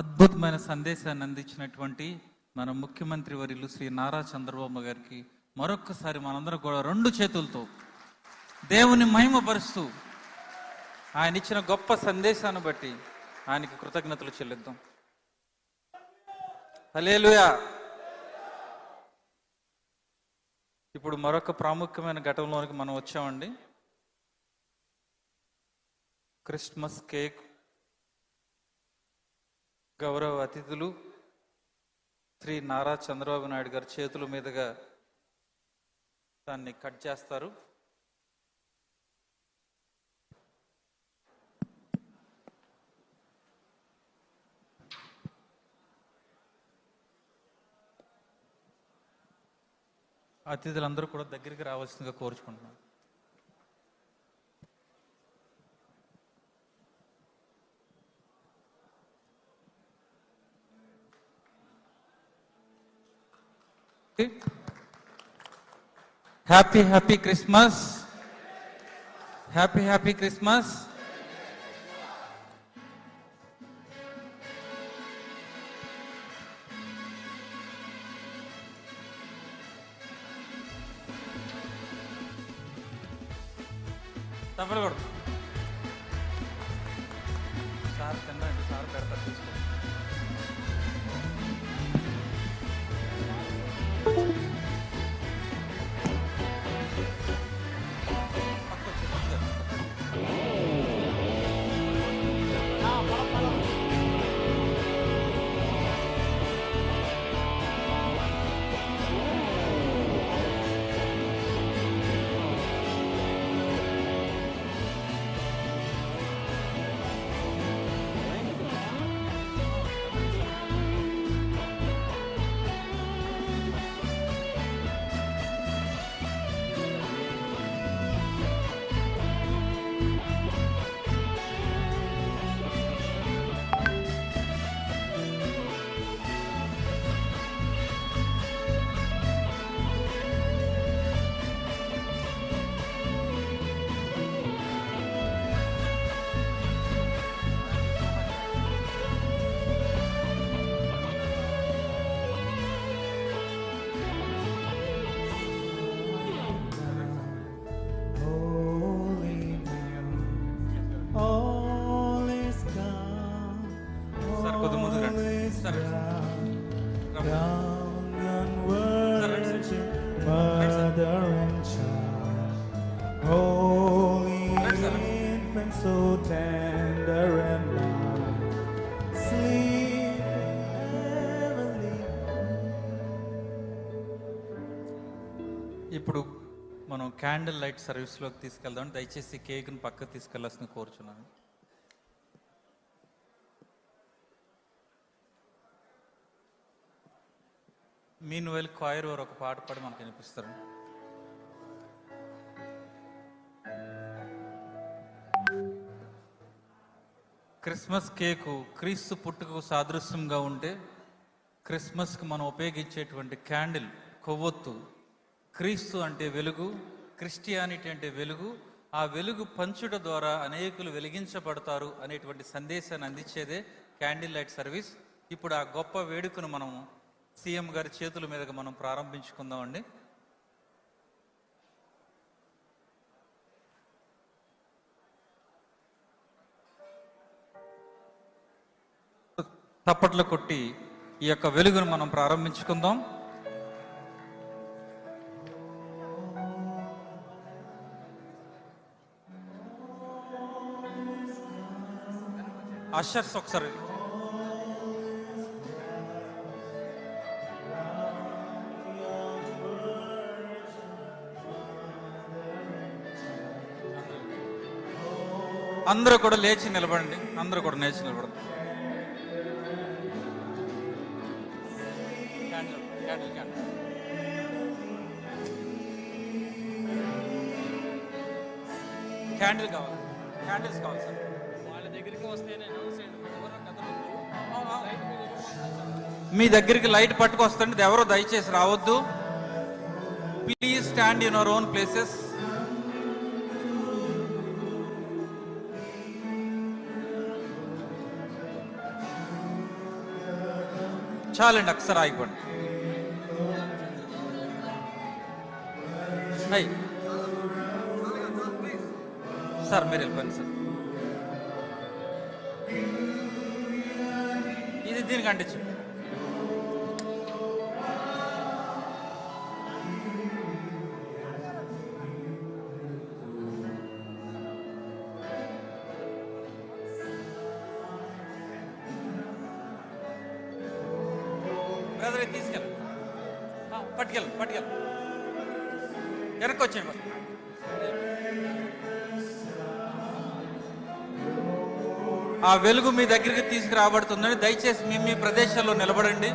అద్భుతమైన సందేశాన్ని అందించినటువంటి మన ముఖ్యమంత్రి వర్యులు శ్రీ నారా చంద్రబాబు గారికి మరొక్కసారి మనందరం కూడా రెండు చేతులతో దేవుని మహిమపరుస్తూ ఆయన ఇచ్చిన గొప్ప సందేశాన్ని బట్టి ఆయనకి కృతజ్ఞతలు చెల్లిద్దాం. హల్లెలూయా. ఇప్పుడు మరొక ప్రాముఖ్యమైన ఘటనలోనికి మనం వచ్చామండి. క్రిస్మస్ కేక్ గౌరవ అతిథులు శ్రీ నారా చంద్రబాబు నాయుడు గారి చేతుల మీదుగా దాన్ని కట్ చేస్తారు. అతిథులందరూ కూడా దగ్గరికి రావాల్సిందిగా కోరుచుకుంటున్నాను. Happy happy Christmas. Happy happy Christmas. తప్పలు కొడు సార్ తినండి, సార్ పెడతారు తీసుకోండి. ఇప్పుడు మనం క్యాండిల్ లైట్ సర్వీస్లోకి తీసుకెళ్దాం. దయచేసి కేక్ని పక్కకు తీసుకెళ్లాల్సిన కోరుచున్నాను. మీన్ వెల్ కాయర్ వారు ఒక పాట పాడి మనకు వినిపిస్తారు. క్రిస్మస్ కేకు క్రీస్తు పుట్టుకు సాదృశ్యంగా ఉంటే క్రిస్మస్కి మనం ఉపయోగించేటువంటి క్యాండిల్ కొవ్వొత్తు క్రీస్తు అంటే వెలుగు, క్రిస్టియానిటీ అంటే వెలుగు. ఆ వెలుగు పంచుట ద్వారా అనేకులు వెలిగించబడతారు అనేటువంటి సందేశాన్ని అందించేదే క్యాండిల్ లైట్ సర్వీస్. ఇప్పుడు ఆ గొప్ప వేడుకను మనం సీఎం గారి చేతుల మీదుగా మనం ప్రారంభించుకుందామండి. తప్పట్లు కొట్టి ఈ యొక్క వెలుగును మనం ప్రారంభించుకుందాం. అషర్స్ ఒకసారి అందరూ కూడా లేచి నిలబడండి. అందరూ కూడా లేచి నిలబడండి. క్యాండిల్ కావాలి, క్యాండిల్స్ కావాలి సార్. వాళ్ళ దగ్గరికి వస్తే మీ దగ్గరికి లైట్ పట్టుకొస్తండి. ఎవరో దయచేసి రావద్దు. Please stand in your own places. చాలండి, అక్కసారి ఆగిపోండి. అయ్యి సార్ మీరు వెళ్ళిపోండి సార్. ఇది దీనికి అంటించు. బ్రదర్ ఇది తీసుకెళ్ళండి, పట్టుకెళ్ళండి. వెనక్కి వచ్చేయండి. ఆ వెలుగు మీ దగ్గరికి తీసుకురాబడుతుందని దయచేసి మీ ప్రదేశాల్లో నిలబడండి.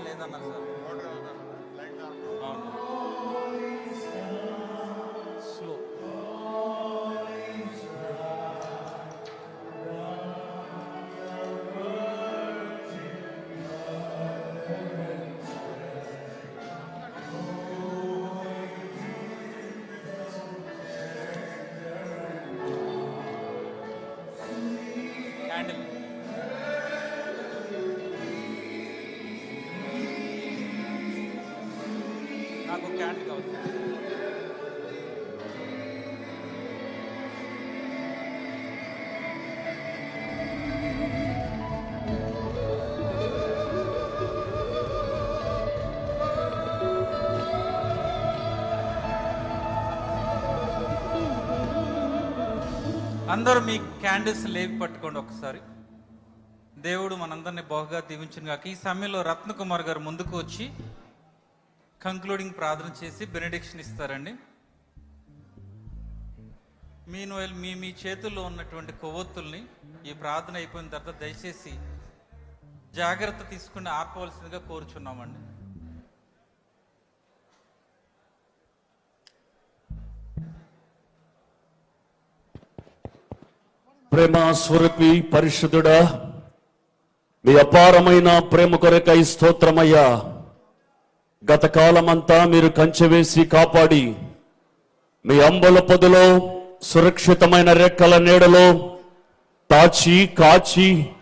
లేదన్నారు సార్. స్లో. క్యాండిల్ నాకు క్యాండిల్ కావాలి. అందరూ మీ క్యాండిల్స్ లేపి పట్టుకోండి ఒకసారి. దేవుడు మనందరినీ బహుగా దీవించును గాక. ఈ సమయంలో రత్నకుమార్ గారు ముందుకు వచ్చి కంక్లూడింగ్ ప్రార్థన చేసి బెనెడిక్షన్ ఇస్తారండి. మీ చేతుల్లో ఉన్నటువంటి కొవ్వొత్తుల్ని ఈ ప్రార్థన అయిపోయిన తర్వాత దయచేసి జాగ్రత్త తీసుకుని ఆపవలసిందిగా కోరుచున్నామండి. ప్రేమ స్వరూపి పరిశుద్ధుడా, మీ అపారమైన ప్రేమ కొరకై స్తోత్రమయ్యా. గత కాలమంతా మీరు కంచె వేసి కాపాడి మీ అంబుల పొదలో సురక్షితమైన రెక్కల నీడలో తాచి కాచి